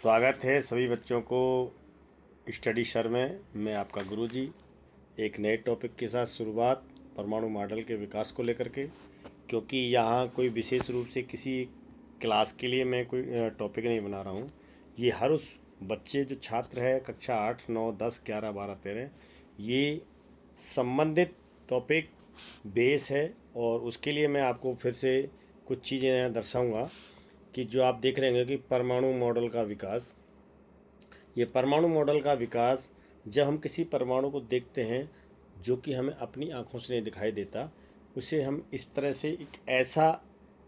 स्वागत है सभी बच्चों को स्टडी सर में। मैं आपका गुरुजी एक नए टॉपिक के साथ शुरुआत परमाणु मॉडल के विकास को लेकर के, क्योंकि यहाँ कोई विशेष रूप से किसी क्लास के लिए मैं कोई टॉपिक नहीं बना रहा हूँ। ये हर उस बच्चे जो छात्र है कक्षा 8, 9, 10, 11, 12, 13 ये संबंधित टॉपिक बेस है। और उसके लिए मैं आपको फिर से कुछ चीज़ें दर्शाऊँगा कि जो आप देख रहे होंगे कि परमाणु मॉडल का विकास। ये परमाणु मॉडल का विकास जब हम किसी परमाणु को देखते हैं जो कि हमें अपनी आँखों से नहीं दिखाई देता, उसे हम इस तरह से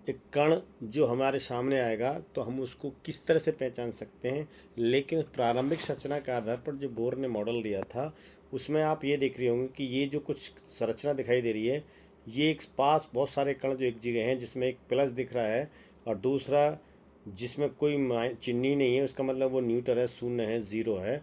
एक कण जो हमारे सामने आएगा तो हम उसको किस तरह से पहचान सकते हैं। लेकिन प्रारंभिक संरचना के आधार पर जो बोर ने मॉडल दिया था उसमें आप ये देख रहे होंगे कि ये जो कुछ संरचना दिखाई दे रही है, ये एक पास बहुत सारे कण जो एक जगह हैं, जिसमें एक प्लस दिख रहा है और दूसरा जिसमें कोई चिन्ह नहीं है, उसका मतलब वो न्यूट्रल है, शून्य है, ज़ीरो है।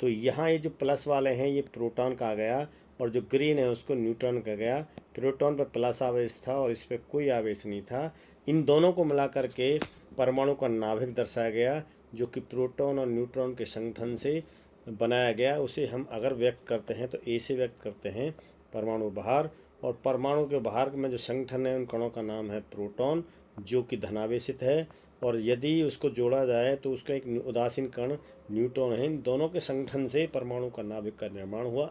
तो यहाँ ये जो प्लस वाले हैं ये प्रोटॉन कहा गया और जो ग्रीन है उसको न्यूट्रॉन कहा गया। प्रोटॉन पर प्लस आवेश था और इस पर कोई आवेश नहीं था। इन दोनों को मिला करके परमाणु का नाभिक दर्शाया गया, जो कि प्रोटॉन और न्यूट्रॉन के संगठन से बनाया गया। उसे हम अगर व्यक्त करते हैं तो ए से व्यक्त करते हैं, परमाणु बाहर। और परमाणु के बाहर में जो संगठन है उन कणों का नाम है प्रोटॉन, जो कि धनावेशित है। और यदि उसको जोड़ा जाए तो उसका एक उदासीन कण न्यूट्रॉन है। इन दोनों के संगठन से परमाणु का नाभिक का निर्माण हुआ।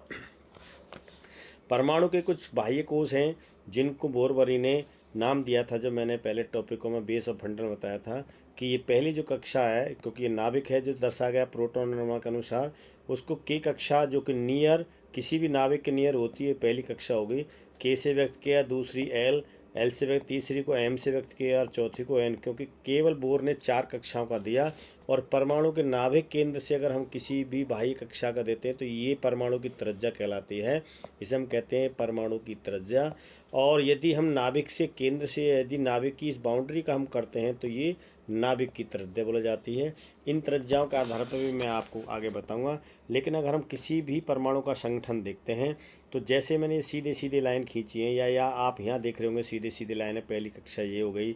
परमाणु के कुछ बाह्य कोश हैं जिनको बोरबरी ने नाम दिया था, जब मैंने पहले टॉपिकों में बेस ऑफ फंडल बताया था कि ये पहली जो कक्षा है, क्योंकि ये नाभिक है जो दर्शाया गया प्रोटॉन नंबर के अनुसार, उसको के कक्षा जो कि नियर किसी भी नाभिक के नियर होती है पहली कक्षा होगी। के से व्यक्त किया, दूसरी एल, एल से व्यक्त, तीसरी को एम से व्यक्त किया और चौथी को एन, क्योंकि केवल बोर ने 4 कक्षाओं का दिया। और परमाणु के नाभिक केंद्र से अगर हम किसी भी बाह्य कक्षा का देते हैं तो ये परमाणु की त्रिज्या कहलाती है। इसे हम कहते हैं परमाणु की त्रिज्या। और यदि हम नाभिक से केंद्र से यदि नाभिक की इस बाउंड्री का हम करते हैं तो ये नाभिक की त्रिज्या बोली जाती है। इन त्रिज्याओं के आधार पर भी मैं आपको आगे बताऊंगा। लेकिन अगर हम किसी भी परमाणु का संगठन देखते हैं तो जैसे मैंने सीधे सीधे लाइन खींची है, या आप यहाँ देख रहे होंगे सीधे सीधे लाइन है, पहली कक्षा ये हो गई।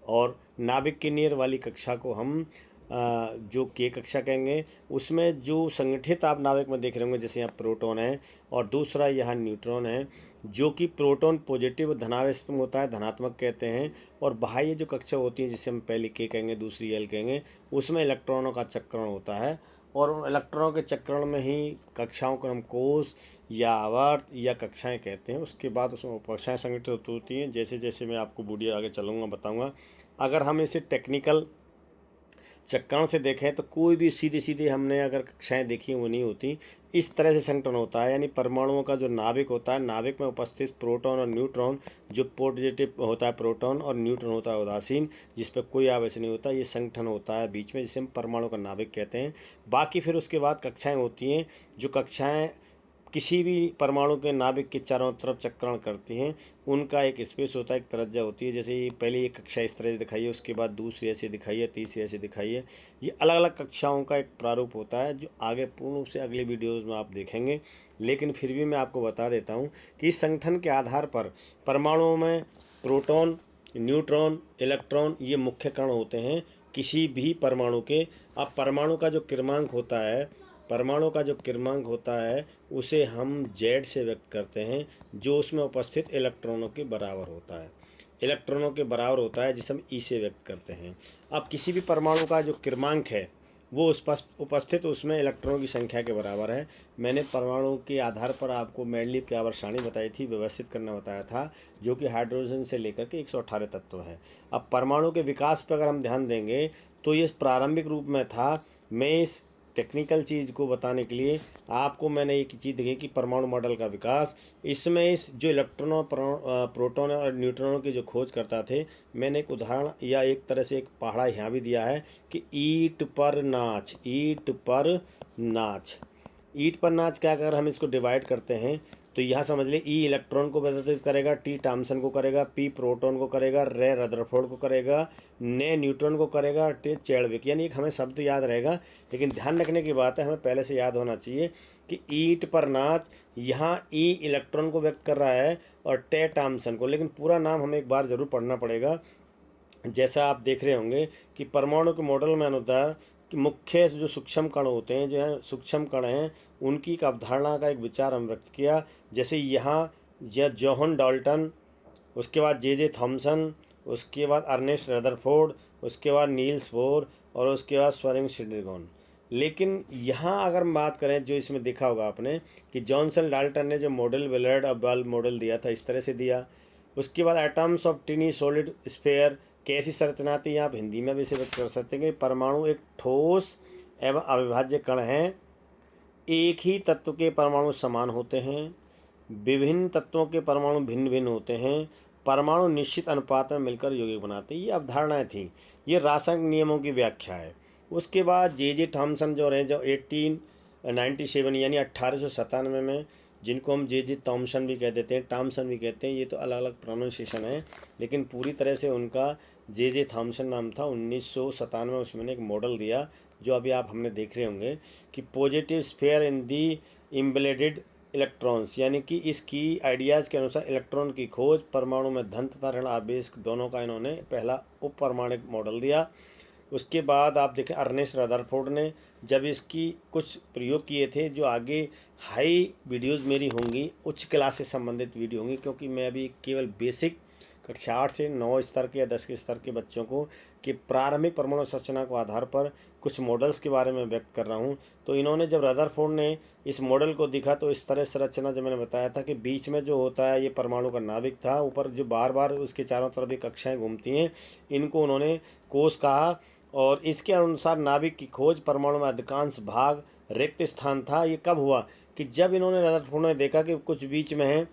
और नाभिक के नियर वाली कक्षा को हम जो के कक्षा कहेंगे। उसमें जो संगठित आप नाभिक में देख रहे होंगे, जैसे यहाँ प्रोटॉन है और दूसरा यहाँ न्यूट्रॉन है, जो कि प्रोटॉन पॉजिटिव धनावेश होता है, धनात्मक कहते हैं। और बाह्य जो कक्षा होती है जिसे हम पहली के कहेंगे दूसरी एल कहेंगे, उसमें इलेक्ट्रॉनों का चक्रण होता है। और उन इलेक्ट्रॉनों के चक्रण में ही कक्षाओं को हम कोष या आवर्त या कक्षाएं कहते हैं। उसके बाद उसमें उपकक्षाएं संगठित होती हैं। जैसे जैसे मैं आपको वीडियो आगे चलूँगा बताऊँगा। अगर हम इसे टेक्निकल चक्रण से देखें तो कोई भी सीधी सीधी हमने अगर कक्षाएं देखी वो नहीं होती। इस तरह से संगठन होता है, यानी परमाणुओं का जो नाभिक होता है, नाभिक में उपस्थित प्रोटॉन और न्यूट्रॉन, जो पॉजिटिव होता है प्रोटॉन और न्यूट्रॉन होता है उदासीन, जिस पर कोई आवेश नहीं होता, ये संगठन होता है बीच में, जिसे हम परमाणु का नाभिक कहते हैं। बाकी फिर उसके बाद कक्षाएँ होती हैं, जो कक्षाएँ किसी भी परमाणु के नाभिक के चारों तरफ चक्रण करती हैं। उनका एक स्पेस होता है, एक त्रिज्या होती है। जैसे ये पहले एक कक्षा इस तरह से दिखाई है, उसके बाद दूसरी ऐसे दिखाई है, तीसरी ऐसे दिखाई है। ये अलग अलग कक्षाओं का एक प्रारूप होता है, जो आगे पूर्ण रूप से अगले वीडियोज़ में आप देखेंगे। लेकिन फिर भी मैं आपको बता देता हूँ कि इस संगठन के आधार पर परमाणुओं में प्रोटॉन, न्यूट्रॉन, इलेक्ट्रॉन ये मुख्य कण होते हैं किसी भी परमाणु के। अब परमाणु का जो क्रमांक होता है, परमाणु का जो क्रमांक होता है उसे हम जेड से व्यक्त करते हैं, जो उसमें उपस्थित इलेक्ट्रॉनों के बराबर होता है। इलेक्ट्रॉनों के बराबर होता है जिसे हम ई से व्यक्त करते हैं। अब किसी भी परमाणु का जो क्रमांक है वो उपस्थित उसमें इलेक्ट्रॉनों की संख्या के बराबर है। मैंने परमाणु के आधार पर आपको मेंडलीव की आवर्त बताई थी, व्यवस्थित करना बताया था, जो कि हाइड्रोजन से लेकर के 118 तत्व है। अब परमाणु के विकास पर अगर हम ध्यान देंगे तो ये प्रारंभिक रूप में था। मैं इस टेक्निकल चीज़ को बताने के लिए आपको मैंने एक चीज़ देखी कि परमाणु मॉडल का विकास, इसमें इस जो इलेक्ट्रॉनों प्रोटॉन और न्यूट्रॉनों की जो खोज करता थे, मैंने एक उदाहरण या एक तरह से एक पहाड़ा यहाँ भी दिया है कि ईंट पर नाच, ईंट पर नाच। ईंट पर नाच क्या, अगर हम इसको डिवाइड करते हैं तो यहाँ समझ ले, ई इलेक्ट्रॉन को प्रदर्शित करेगा, टी थॉम्सन को करेगा, पी प्रोटॉन को करेगा, रे रदरफोर्ड को करेगा, ने न्यूट्रॉन को करेगा, टे चैडविक। यानी एक हमें शब्द याद रहेगा, लेकिन ध्यान रखने की बात है, हमें पहले से याद होना चाहिए कि ईंट पर नाच, यहाँ ई इलेक्ट्रॉन को व्यक्त कर रहा है और टे थॉम्सन को। लेकिन पूरा नाम हमें एक बार ज़रूर पढ़ना पड़ेगा। जैसा आप देख रहे होंगे कि परमाणु के मॉडल में अनुसार कि मुख्य जो सूक्ष्म कण होते हैं, जो है सूक्ष्म कण हैं, उनकी एक अवधारणा का एक विचार हम व्यक्त किया। जैसे यहाँ जॉन डाल्टन, उसके बाद जे थॉमसन, उसके बाद अर्नेस्ट रदरफोर्ड, उसके बाद नील्स बोर और उसके बाद स्वरिंग श्रीडरगोन। लेकिन यहाँ अगर हम बात करें, जो इसमें देखा होगा आपने कि जॉनसन डाल्टन ने जो मॉडल विलर्ड बल्ब मॉडल दिया था, इस तरह से दिया। उसके बाद एटम्स ऑफ टिनी सॉलिड स्फेयर, कैसी संरचना थी, आप हिंदी में भी इसे व्यक्त कर सकते हैं कि परमाणु एक ठोस एवं अविभाज्य कण हैं। एक ही तत्व के परमाणु समान होते हैं, विभिन्न तत्वों के परमाणु भिन्न भिन्न होते हैं, परमाणु निश्चित अनुपात में मिलकर यौगिक बनाते हैं। ये अवधारणाएं थी, ये रासायनिक नियमों की व्याख्या है। उसके बाद जे थॉमसन जो रहे, जो 1897 यानी 1897 में, जिनको हम जे थॉमसन भी कह देते हैं, टॉमसन भी कहते हैं, ये तो अलग अलग प्रोनाउंसिएशन है, लेकिन पूरी तरह से उनका जे थॉमसन नाम था। 1997 में उसमें एक मॉडल दिया, जो अभी आप हमने देख रहे होंगे कि पॉजिटिव स्फेयर इन दी इम्बेडेड इलेक्ट्रॉन्स, यानी कि इसकी आइडियाज़ के अनुसार इलेक्ट्रॉन की खोज, परमाणु में धन तथा ऋण आवेश दोनों का इन्होंने पहला उप परमाणिक मॉडल दिया। उसके बाद आप देखें अर्नेस्ट रदरफोर्ड ने जब इसकी कुछ प्रयोग किए थे, जो आगे हाई वीडियोज़ मेरी होंगी, उच्च क्लास से संबंधित वीडियो होंगी, क्योंकि मैं अभी केवल बेसिक कक्षा 8 से 9 स्तर के या 10 के स्तर के बच्चों को कि प्रारंभिक परमाणु संरचना को आधार पर कुछ मॉडल्स के बारे में व्यक्त कर रहा हूँ। तो इन्होंने जब रदरफोर्ड ने इस मॉडल को दिखा, तो इस तरह संरचना जो मैंने बताया था कि बीच में जो होता है ये परमाणु का नाभिक था, ऊपर जो बार बार उसके चारों तरफ ये कक्षाएँ घूमती हैं, इनको उन्होंने कोष कहा। और इसके अनुसार नाभिक की खोज, परमाणु में अधिकांश भाग रिक्त स्थान था। ये कब हुआ कि जब इन्होंने रदरफोर्ड ने देखा कि कुछ बीच में है,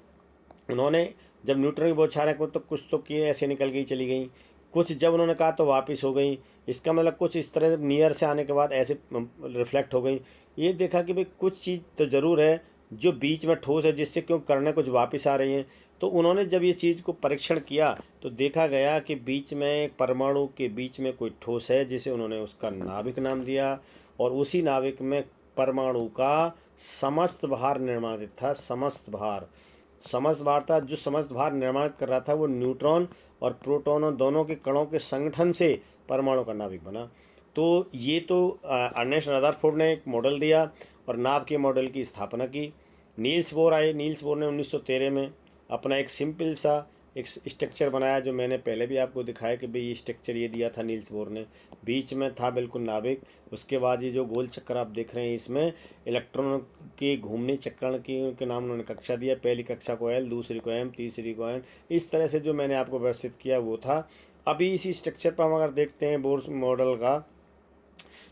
उन्होंने जब न्यूट्रॉन की बौछारें को तो कुछ तो किए, ऐसे निकल गई चली गई, कुछ जब उन्होंने कहा तो वापस हो गई। इसका मतलब कुछ इस तरह नियर से आने के बाद ऐसे रिफ्लेक्ट हो गई। ये देखा कि भाई कुछ चीज़ तो ज़रूर है जो बीच में ठोस है, जिससे क्यों करने कुछ वापस आ रही हैं। तो उन्होंने जब ये चीज़ को परीक्षण किया तो देखा गया कि बीच में परमाणु के बीच में कोई ठोस है, जिसे उन्होंने उसका नाभिक नाम दिया। और उसी नाभिक में परमाणु का समस्त भार निर्माणित था। समस्त भार था। जो समस्त भार निर्माणित कर रहा था वो न्यूट्रॉन और प्रोटॉन दोनों के कणों के संगठन से परमाणु का नाभिक बना। तो ये तो अर्नेस्ट रदरफोर्ड ने एक मॉडल दिया और नाभ के मॉडल की स्थापना की। नील्स बोर आए। नील्स बोर ने 1913 में अपना एक सिंपल सा एक स्ट्रक्चर बनाया, जो मैंने पहले भी आपको दिखाया कि भाई ये स्ट्रक्चर ये दिया था नील्स बोर ने। बीच में था बिल्कुल नाभिक। उसके बाद ये जो गोल चक्कर आप देख रहे हैं, इसमें इलेक्ट्रॉन के घूमने चक्रण के नाम उन्होंने कक्षा दिया। पहली कक्षा को एल, दूसरी को एम, तीसरी को एन। इस तरह से जो मैंने आपको व्यवस्थित किया वो था। अभी इसी स्ट्रक्चर पर हम अगर देखते हैं बोर मॉडल का,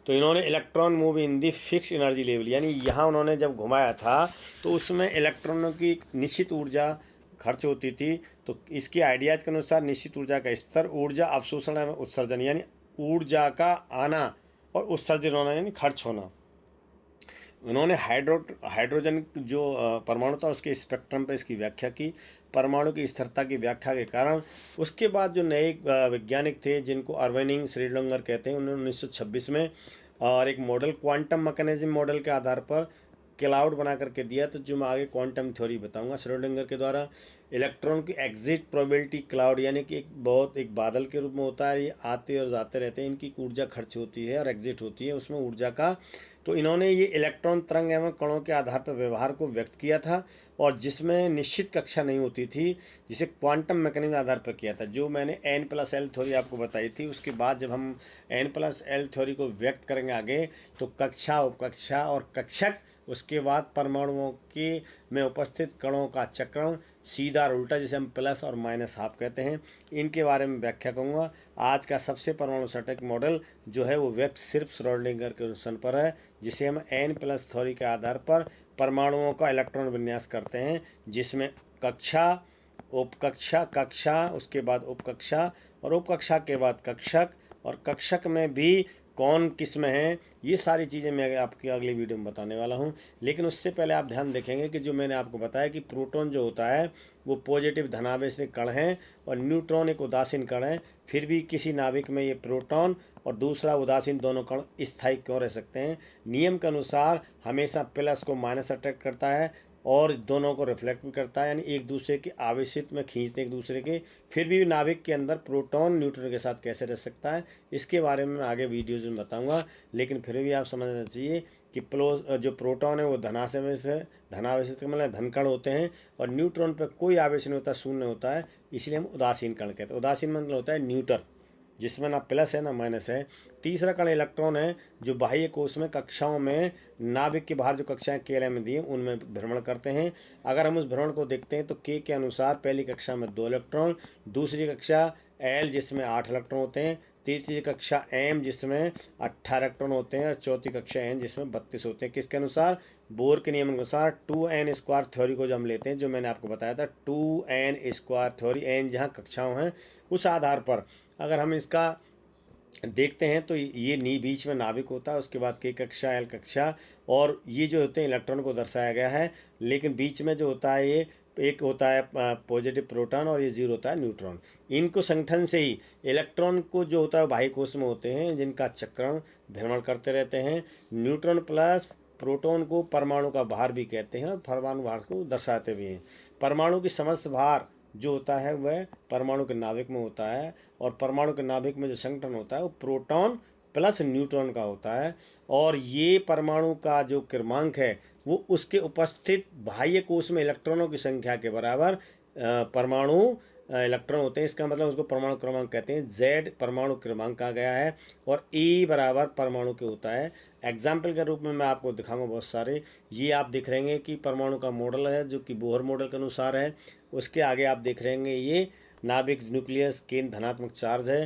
तो इन्होंने electron move in the fix energy level, यानी यहाँ उन्होंने जब घुमाया था तो उसमें इलेक्ट्रॉनों की निश्चित ऊर्जा खर्च होती थी। तो इसके आइडियाज़ के अनुसार निश्चित ऊर्जा का स्तर, ऊर्जा अवशोषण एवं उत्सर्जन, यानी ऊर्जा का आना और उत्सर्जन होना, यानी खर्च होना। उन्होंने हाइड्रोजन जो परमाणु था उसके स्पेक्ट्रम पर इसकी व्याख्या की, परमाणु की स्थिरता की व्याख्या के कारण। उसके बाद जो नए वैज्ञानिक थे, जिनको अर्विनिंग श्रीडिंगर कहते हैं, उन्होंने 1926 में और एक मॉडल क्वांटम मैकेनिज्म मॉडल के आधार पर क्लाउड बना करके दिया। तो जो मैं आगे क्वांटम थ्योरी बताऊंगा श्रोडिंगर के द्वारा, इलेक्ट्रॉन की एग्जिट प्रोबेबिलिटी क्लाउड, यानी कि एक बादल के रूप में होता है। ये आते और जाते रहते हैं, इनकी ऊर्जा खर्च होती है और एग्जिट होती है उसमें ऊर्जा का। तो इन्होंने ये इलेक्ट्रॉन तरंग एवं कणों के आधार पर व्यवहार को व्यक्त किया था, और जिसमें निश्चित कक्षा नहीं होती थी, जिसे क्वांटम मैकेनिज्म आधार पर किया था। जो मैंने N+L थ्योरी आपको बताई थी, उसके बाद जब हम N+L थ्योरी को व्यक्त करेंगे आगे, तो कक्षा, उपकक्षा और कक्षक, उसके बाद परमाणुओं के में उपस्थित कणों का चक्रण, सीधा और उल्टा, जिसे हम प्लस और माइनस हाफ कहते हैं, इनके बारे में व्याख्या करूँगा। आज का सबसे परमाणु सटीक मॉडल जो है वो व्यक्त सिर्फ श्रोडिंगर के अनुसार पर है, जिसे हम N+ थ्योरी के आधार पर परमाणुओं का इलेक्ट्रॉन विन्यास करते हैं, जिसमें कक्षा, उपकक्षा, कक्षा, उसके बाद उपकक्षा और उपकक्षा के बाद कक्षक, और कक्षक में भी कौन किस में है, ये सारी चीज़ें मैं आपकी अगली वीडियो में बताने वाला हूँ। लेकिन उससे पहले आप ध्यान देखेंगे कि जो मैंने आपको बताया कि प्रोटॉन जो होता है वो पॉजिटिव धनावेश कण है और न्यूट्रॉन एक उदासीन कण है। फिर भी किसी नाभिक में ये प्रोटॉन और दूसरा उदासीन दोनों कण स्थायी क्यों रह सकते हैं? नियम के अनुसार हमेशा प्लस को माइनस अट्रैक्ट करता है, और दोनों को रिफ्लेक्ट भी करता है, यानी एक दूसरे के आवेशित में खींचते एक दूसरे के। फिर भी नाभिक के अंदर प्रोटॉन न्यूट्रॉन के साथ कैसे रह सकता है, इसके बारे में मैं आगे वीडियोज में बताऊंगा। लेकिन फिर भी आप समझना चाहिए कि जो प्रोटॉन है वो धनावेशित मतलब धनकण होते हैं, और न्यूट्रॉन पर कोई आवेश नहीं होता, शून्य होता है, इसलिए हम उदासीन कण कहते हैं। उदासीन मतलब होता है न्यूट्रल, जिसमें ना प्लस है ना माइनस है। तीसरा कण इलेक्ट्रॉन है, जो बाह्य कोश में कक्षाओं में नाभिक के बाहर जो कक्षाएं केएल में दी हैं उनमें भ्रमण करते हैं। अगर हम उस भ्रमण को देखते हैं तो के अनुसार पहली कक्षा में 2 इलेक्ट्रॉन, दूसरी कक्षा एल जिसमें 8 इलेक्ट्रॉन होते हैं, तीसरी कक्षा एम जिसमें 18 इलेक्ट्रॉन होते हैं, और चौथी कक्षा एन जिसमें 32 होते हैं। किसके अनुसार? बोर के नियम के अनुसार 2n² थ्योरी को जो हम लेते हैं, जो मैंने आपको बताया था 2n² थ्योरी, एन जहाँ कक्षाओं हैं उस आधार पर अगर हम इसका देखते हैं तो ये बीच में नाभिक होता है, उसके बाद के कक्षा एल कक्षा, और ये जो होते हैं इलेक्ट्रॉन को दर्शाया गया है। लेकिन बीच में जो होता है ये एक होता है पॉजिटिव प्रोटॉन और ये जीरो होता है न्यूट्रॉन। इनको संगठन से ही इलेक्ट्रॉन को जो होता है बाह्य कोश में होते हैं, जिनका चक्रण भ्रमण करते रहते हैं। न्यूट्रॉन प्लस प्रोटॉन को परमाणु का भार भी कहते हैं, और परमाणु भार को दर्शाते भी हैं। परमाणु की समस्त भार जो होता है वह परमाणु के नाभिक में होता है, और परमाणु के नाभिक में जो संगठन होता है वो प्रोटॉन प्लस न्यूट्रॉन का होता है। और ये परमाणु का जो क्रमांक है वो उसके उपस्थित बाह्य कोश में इलेक्ट्रॉनों की संख्या के बराबर परमाणु इलेक्ट्रॉन होते हैं। इसका मतलब उसको परमाणु क्रमांक कहते हैं। Z परमाणु क्रमांक कहा गया है, और E बराबर परमाणु के होता है। एग्जाम्पल के रूप में मैं आपको दिखाऊंगा बहुत सारे। ये आप देख रहे हैं कि परमाणु का मॉडल है जो कि बोहर मॉडल के अनुसार है। उसके आगे आप देख रहे हैं ये नाभिक न्यूक्लियस केंद्र धनात्मक चार्ज है।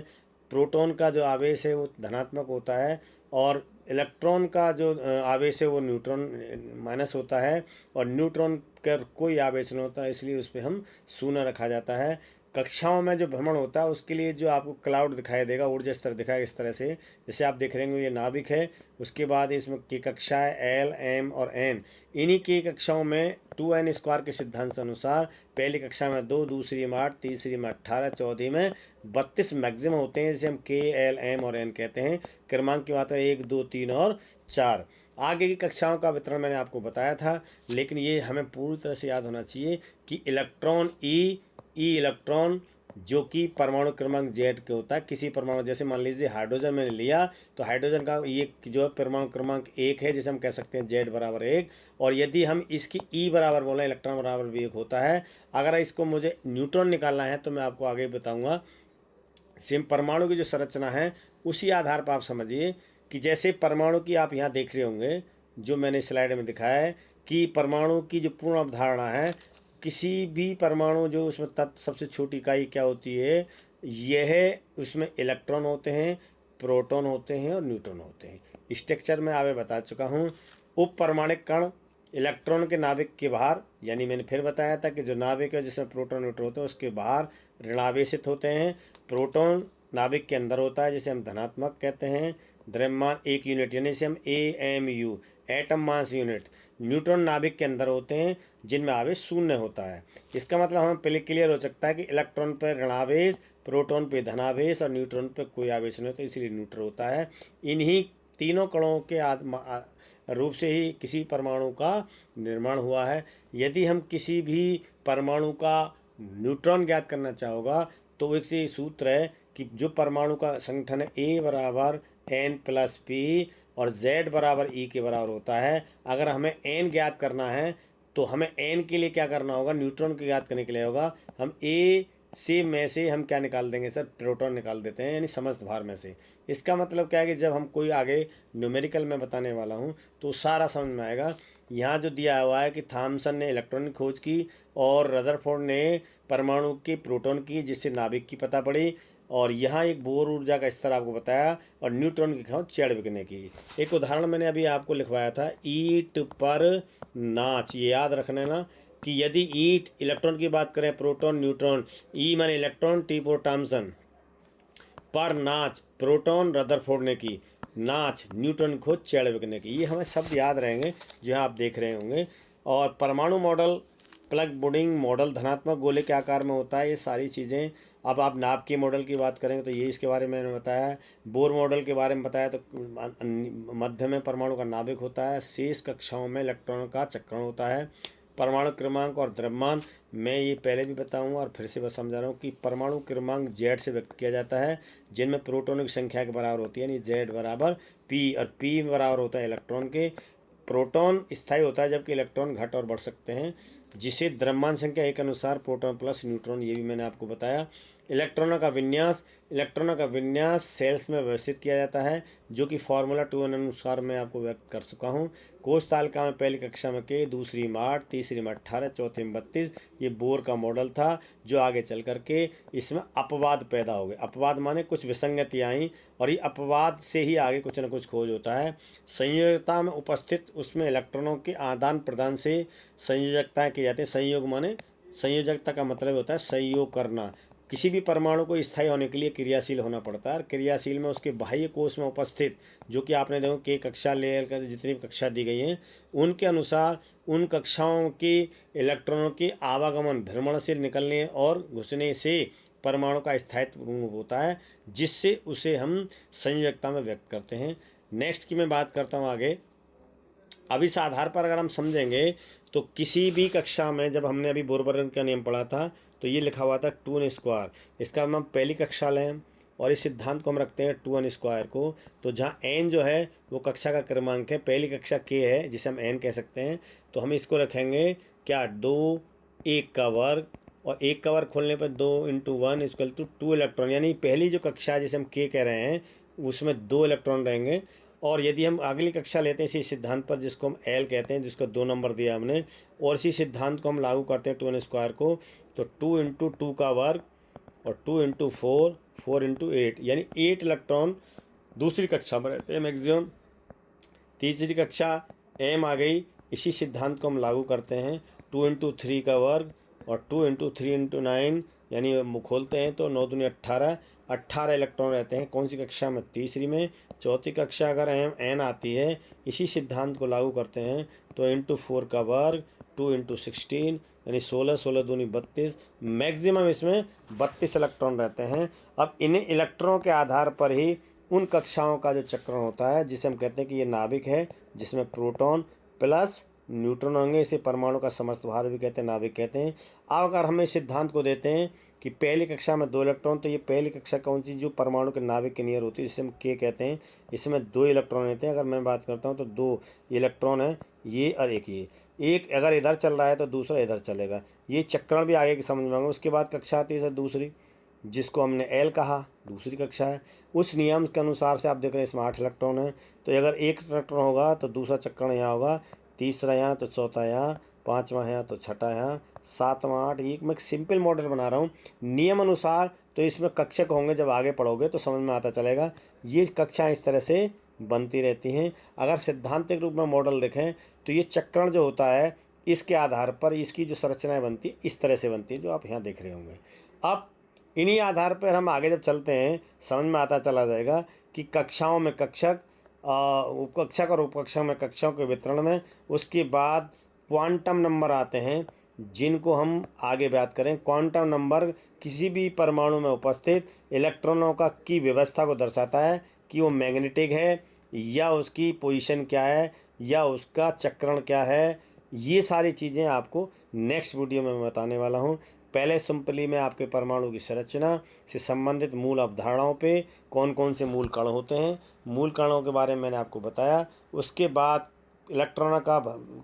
प्रोटॉन का जो आवेश है वो धनात्मक होता है, और इलेक्ट्रॉन का जो आवेश है वो न्यूट्रॉन माइनस होता है, और न्यूट्रॉन का कोई आवेश नहीं होता, इसलिए उस पर हम शून्य रखा जाता है। कक्षाओं में जो भ्रमण होता है उसके लिए जो आपको क्लाउड दिखाई देगा, ऊर्जा स्तर दिखाएगा इस तरह से, जैसे आप देख रहे हैं ये नाभिक है। उसके बाद इसमें की कक्षा है एल एम और एन। इन्हीं की कक्षाओं में 2n² के सिद्धांत के अनुसार पहली कक्षा में 2, दूसरी में 8, तीसरी में 18, चौथी में 32 मैक्सिमम होते हैं, जिसे हम के एल एम और एन कहते हैं। क्रमांक की मात्रा 1, 2, 3 और 4। आगे की कक्षाओं का वितरण मैंने आपको बताया था, लेकिन ये हमें पूरी तरह से याद होना चाहिए कि इलेक्ट्रॉन ई इलेक्ट्रॉन जो कि परमाणु क्रमांक Z के होता है। किसी परमाणु, जैसे मान लीजिए हाइड्रोजन मैंने लिया, तो हाइड्रोजन का ये जो है परमाणु क्रमांक 1 है, जिसे हम कह सकते हैं Z बराबर 1। और यदि हम इसकी E बराबर बोलें, इलेक्ट्रॉन बराबर भी 1 होता है। अगर इसको मुझे न्यूट्रॉन निकालना है तो मैं आपको आगे बताऊँगा। सेम परमाणु की जो संरचना है उसी आधार पर आप समझिए कि जैसे परमाणु की आप यहाँ देख रहे होंगे, जो मैंने स्लाइड में दिखाया है कि परमाणु की जो पूर्ण अवधारणा है, किसी भी परमाणु जो उसमें तत्व सबसे छोटी इकाई क्या होती है, यह उसमें इलेक्ट्रॉन होते हैं, प्रोटॉन होते हैं और न्यूट्रॉन होते हैं। स्ट्रक्चर में आगे बता चुका हूँ। उप परमाणिक कण इलेक्ट्रॉन के नाभिक के बाहर, यानी मैंने फिर बताया था कि जो नाभिक है जिसमें प्रोटॉन न्यूट्रॉन होते हैं उसके बाहर ऋणावेशित होते हैं। प्रोटॉन नाभिक के अंदर होता है, जिसे हम धनात्मक कहते हैं। द्रव्यमान 1 यूनिट, यानी इसे हम AMU atom mass unit. Neutron नाभिक के अंदर होते हैं, जिनमें आवेश शून्य होता है। इसका मतलब हमें पहले क्लियर हो सकता है कि इलेक्ट्रॉन पर ऋणावेश, प्रोटॉन पे धनावेश और न्यूट्रॉन पे कोई आवेश नहीं होता, इसलिए न्यूट्रल होता है। इन्हीं तीनों कणों के रूप से ही किसी परमाणु का निर्माण हुआ है। यदि हम किसी भी परमाणु का न्यूट्रॉन ज्ञात करना चाहोगा तो एक से सूत्र है कि जो परमाणु का संगठन है A बराबर N+P और Z बराबर E के बराबर होता है। अगर हमें N ज्ञात करना है तो हमें N के लिए क्या करना होगा, न्यूट्रॉन को ज्ञात करने के लिए होगा हम A से में से हम क्या निकाल देंगे सर, प्रोटॉन निकाल देते हैं, यानी समस्त भार में से। इसका मतलब क्या है कि जब हम कोई आगे न्यूमेरिकल में बताने वाला हूँ तो सारा समझ में आएगा। यहाँ जो दिया हुआ है कि थॉमसन ने इलेक्ट्रॉन की खोज की और रदरफोर्ड ने परमाणु की प्रोटॉन की, जिससे नाभिक की पता पड़ी, और यहाँ एक बोर ऊर्जा का स्तर आपको बताया, और न्यूट्रॉन की खोज चैडविक ने की। एक उदाहरण मैंने अभी आपको लिखवाया था, ईंट पर नाच। ये याद रखना ना कि यदि ईंट इलेक्ट्रॉन की बात करें, प्रोटॉन न्यूट्रॉन, ई माने इलेक्ट्रॉन, टी फॉर थॉमसन, पर नाच प्रोटॉन रदरफोर्ड ने की, नाच न्यूटन खोज चैडविक ने की। ये हमें शब्द याद रहेंगे जो आप देख रहे होंगे। और परमाणु मॉडल, प्लग बुडिंग मॉडल धनात्मक गोले के आकार में होता है। ये सारी चीज़ें, अब आप नाभ के मॉडल की बात करेंगे तो ये इसके बारे में मैंने बताया। बोर मॉडल के बारे में बताया तो मध्य में परमाणु का नाभिक होता है, शेष कक्षाओं में इलेक्ट्रॉन का चक्रण होता है। परमाणु क्रमांक और द्रव्यमान, मैं ये पहले भी बताऊँ और फिर से बस समझा रहा हूँ कि परमाणु क्रमांक जेड से व्यक्त किया जाता है, जिनमें प्रोटोनों की संख्या के बराबर होती है, यानी जेड बराबर पी, और पी बराबर होता है इलेक्ट्रॉन के। प्रोटॉन स्थायी होता है जबकि इलेक्ट्रॉन घट और बढ़ सकते हैं, जिसे द्रव्यमान संख्या एक अनुसार प्रोटॉन प्लस न्यूट्रॉन, ये भी मैंने आपको बताया। इलेक्ट्रॉनों का विन्यास सेल्स में व्यवस्थित किया जाता है, जो कि फार्मूला 2 अनुसार मैं आपको व्यक्त कर चुका हूँ। कोष तालिका में पहली कक्षा में के, दूसरी में 8, तीसरी में 18, चौथी में 32। ये बोर का मॉडल था, जो आगे चल करके इसमें अपवाद पैदा हो गए। अपवाद माने कुछ विसंगतियाँ आई, और ये अपवाद से ही आगे कुछ न कुछ खोज होता है। संयोजकता में उपस्थित उसमें इलेक्ट्रॉनों के आदान प्रदान से संयोजकता की जाती है। संयोग माने, संयोजकता का मतलब होता है संयोग करना। किसी भी परमाणु को स्थायी होने के लिए क्रियाशील होना पड़ता है, और क्रियाशील में उसके बाह्य कोश में उपस्थित, जो कि आपने देखो कि कक्षा ले कर जितनी भी कक्षा दी गई हैं उनके अनुसार उन कक्षाओं के इलेक्ट्रॉनों के आवागमन, भ्रमण से निकलने और घुसने से परमाणु का स्थायित्व होता है, जिससे उसे हम संयोजकता में व्यक्त करते हैं। नेक्स्ट की मैं बात करता हूँ आगे। अब इस आधार पर अगर हम समझेंगे तो किसी भी कक्षा में, जब हमने अभी बोर-बर्नौली का नियम पढ़ा था तो ये लिखा हुआ था 2n²। इसका हम पहली कक्षा लें और इस सिद्धांत को हम रखते हैं 2n² को, तो जहाँ n जो है वो कक्षा का क्रमांक है, पहली कक्षा k है जिसे हम n कह सकते हैं, तो हम इसको रखेंगे क्या, 2 1 का वर्ग, और 1 का वर्ग खोलने पर 2 × 1 = 2 इलेक्ट्रॉन, यानी पहली जो कक्षा है जिसे हम k कह रहे हैं उसमें 2 इलेक्ट्रॉन रहेंगे। और यदि हम अगली कक्षा लेते हैं इसी सिद्धांत पर, जिसको हम एल कहते हैं, जिसको 2 नंबर दिया हमने, और इसी सिद्धांत को हम लागू करते हैं 2n² को, तो 2 × 2 का वर्ग और 2 × 4, 4 × 8, यानी 8 इलेक्ट्रॉन दूसरी कक्षा में रहते हैं मैक्सिमम। तीसरी कक्षा एम आ गई, इसी सिद्धांत को हम लागू करते हैं 2 × 3 का वर्ग और 2 × 3 × 9, यानी खोलते हैं तो 9 दूनी 18, 18 इलेक्ट्रॉन रहते हैं कौन सी कक्षा में, तीसरी में। चौथी कक्षा अगर एन आती है, इसी सिद्धांत को लागू करते हैं तो × 4 का वर्ग, 2 × 16, यानी 16, 16 दूनी 32, मैक्सिमम इसमें 32 इलेक्ट्रॉन रहते हैं। अब इन्हें इलेक्ट्रॉनों के आधार पर ही उन कक्षाओं का जो चक्रण होता है, जिसे हम कहते हैं कि ये नाभिक है, जिसमें प्रोटॉन प्लस न्यूट्रॉन होंगे, इसे परमाणु का समस्त भार भी कहते हैं, नाभिक कहते हैं। अब अगर हम इस सिद्धांत को देते हैं कि पहली कक्षा में 2 इलेक्ट्रॉन, तो ये पहली कक्षा कौन सी, जो परमाणु के नाभिक के नियर होती है, जिसे हम के कहते हैं, इसमें 2 इलेक्ट्रॉन रहते हैं। अगर मैं बात करता हूँ तो 2 इलेक्ट्रॉन है ये, और ये एक अगर इधर चल रहा है तो दूसरा इधर चलेगा। ये चक्रण भी आगे की समझ में आएंगे। उसके बाद कक्षा आती है सर दूसरी, जिसको हमने एल कहा, दूसरी कक्षा है। उस नियम के अनुसार से आप देख रहे हैं इसमें 8 इलेक्ट्रॉन है, तो अगर एक इलेक्ट्रॉन होगा तो दूसरा चक्रण यहाँ होगा, तीसरा यहाँ तो चौथा यहाँ, पाँचवा यहाँ तो छठा यहाँ, सातवां 8। ये मैं सिंपल मॉडल बना रहा हूँ नियम अनुसार, तो इसमें कक्षक होंगे, जब आगे पढ़ोगे तो समझ में आता चलेगा। ये कक्षाएँ इस तरह से बनती रहती हैं। अगर सिद्धांतिक रूप में मॉडल देखें तो ये चक्रण जो होता है, इसके आधार पर इसकी जो संरचनाएँ बनती है इस तरह से बनती है, जो आप यहाँ देख रहे होंगे। अब इन्हीं आधार पर हम आगे जब चलते हैं, समझ में आता चला जाएगा कि कक्षाओं में कक्षक, उपकक्षक और उपकक्षक में कक्षाओं के वितरण में, उसके बाद क्वांटम नंबर आते हैं, जिनको हम आगे बात करें। क्वांटम नंबर किसी भी परमाणु में उपस्थित इलेक्ट्रॉनों का की व्यवस्था को दर्शाता है कि वो मैग्नेटिक है, या उसकी पोजीशन क्या है, या उसका चक्रण क्या है। ये सारी चीज़ें आपको नेक्स्ट वीडियो में मैं बताने वाला हूँ। पहले सिंपली मैं आपके परमाणु की संरचना से संबंधित मूल अवधारणाओं पे, कौन कौन से मूल कण होते हैं, मूल कणों के बारे में मैंने आपको बताया। उसके बाद इलेक्ट्रॉनों का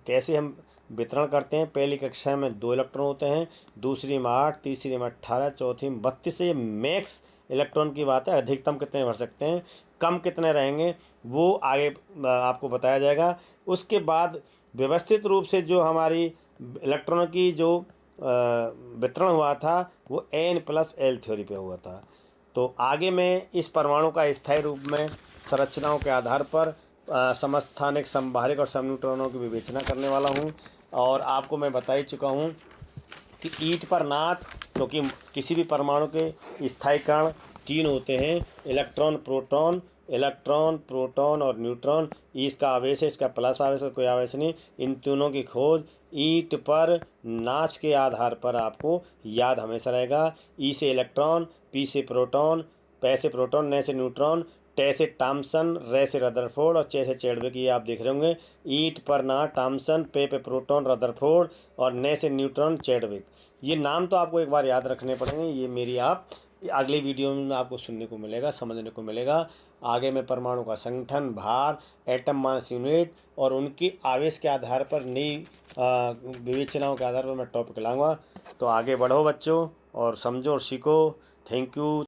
कैसे हम वितरण करते हैं। पहली कक्षा में 2 इलेक्ट्रॉन होते हैं, दूसरी में 8, तीसरी में 18, चौथी में 32। ये मैक्स इलेक्ट्रॉन की बात है, अधिकतम कितने भर सकते हैं, कम कितने रहेंगे, वो आगे आपको बताया जाएगा। उसके बाद व्यवस्थित रूप से जो हमारी इलेक्ट्रॉनों की जो वितरण हुआ था, वो n+l थ्योरी पे हुआ था। तो आगे मैं इस परमाणु का स्थायी रूप में संरचनाओं के आधार पर समस्थानिक, संभारिक और समन्यूट्रॉनों की विवेचना करने वाला हूँ। और आपको मैं बता ही चुका हूँ कि ईंट पर नाथ, क्योंकि किसी भी परमाणु के स्थायी कण 3 होते हैं, इलेक्ट्रॉन, प्रोटॉन और न्यूट्रॉन। ई इसका आवेश है, इसका प्लस आवेश है, कोई आवेश नहीं। इन तीनों की खोज ईंट पर नाच के आधार पर आपको याद हमेशा रहेगा। ई से इलेक्ट्रॉन, पी से प्रोटॉन, पै से प्रोटॉन, नै से न्यूट्रॉन, टे से टॉमसन, रे से रदरफोर्ड और चे से चैडविक। ये आप देख रहे होंगे। ईट पर ना टॉमसन, पे प्रोटॉन रदरफोर्ड और ने से न्यूट्रॉन चैडविक। ये नाम तो आपको एक बार याद रखने पड़ेंगे। ये मेरी आप अगली वीडियो में आपको सुनने को मिलेगा, समझने को मिलेगा। आगे मैं परमाणु का संगठन, भार, एटम मास यूनिट और उनकी आवेश के आधार पर नई विवेचनाओं के आधार पर मैं टॉपिक लाऊंगा। तो आगे बढ़ो बच्चों और समझो और सीखो। Thank you.